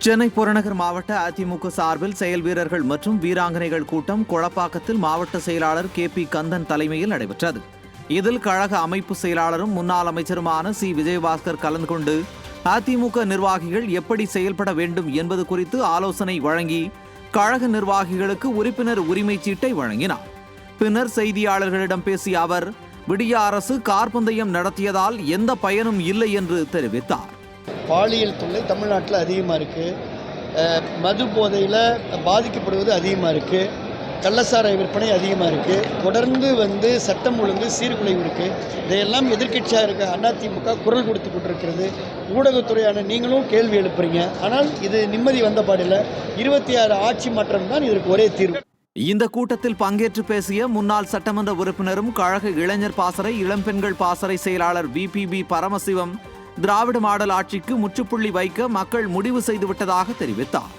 சென்னை புறநகர் மாவட்ட அதிமுக சார்பில் செயல் வீரர்கள் மற்றும் வீராங்கனைகள் கூட்டம் கொளப்பாக்கத்தில் மாவட்ட செயலாளர் KP கந்தன் தலைமையில் நடைபெற்றது. இதில் கழக அமைப்பு செயலாளரும் முன்னாள் அமைச்சருமான C. விஜயபாஸ்கர் கலந்து கொண்டு அதிமுக நிர்வாகிகள் எப்படி செயல்பட வேண்டும் என்பது குறித்து ஆலோசனை வழங்கி கழக நிர்வாகிகளுக்கு உறுப்பினர் உரிமை சீட்டை வழங்கினார். பின்னர் செய்தியாளர்களிடம் பேசிய அவர், விடிய அரசு கார்பந்தயம் நடத்தியதால் எந்த பயனும் இல்லை என்று தெரிவித்தார். பாலியல் தொல்லை தமிழ்நாட்டில் அதிகமாக இருக்குது. மது போதையில் பாதிக்கப்படுவது அதிகமாக இருக்குது. கள்ளசாராய விற்பனை அதிகமாக இருக்குது. தொடர்ந்து சட்டம் ஒழுங்கு சீர்குலைவு இருக்குது. இதையெல்லாம் எதிர்க்கட்சியாக இருக்க அதிமுக குரல் கொடுத்து கொண்டிருக்கிறது. ஊடகத்துறையான நீங்களும் கேள்வி எழுப்புறீங்க. ஆனால் இது நிம்மதி வந்த பாடில்லை. 26 ஆட்சி மாற்றம் தான் இதற்கு ஒரே தீர்வு. இந்த கூட்டத்தில் பங்கேற்று பேசிய முன்னாள் சட்டமன்ற உறுப்பினரும் கழக இளைஞர் பாசறை இளம்பெண்கள் பாசறை செயலாளர் VPB பரமசிவம், திராவிட மாடல் ஆட்சிக்கு முற்றுப்புள்ளி வைக்க மக்கள் முடிவு செய்துவிட்டதாக தெரிவித்தார்.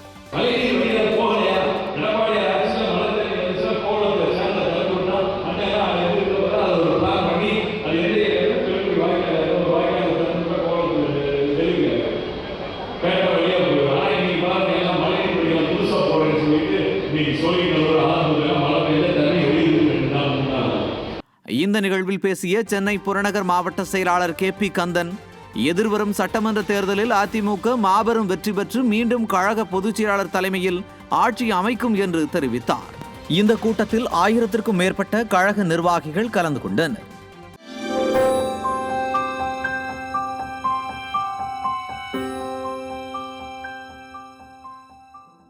இந்த நிகழ்வில் பேசிய சென்னை புறநகர் மாவட்ட செயலாளர் KP கந்தன், எதிர்வரும் சட்டமன்ற தேர்தலில் அதிமுக மாபெரும் வெற்றி பெற்று மீண்டும் கழக பொதுச் செயலாளர் தலைமையில் ஆட்சி அமைக்கும் என்று தெரிவித்தார். இந்த கூட்டத்தில் 1000க்கும் மேற்பட்ட கழக நிர்வாகிகள் கலந்து கொண்டனர்.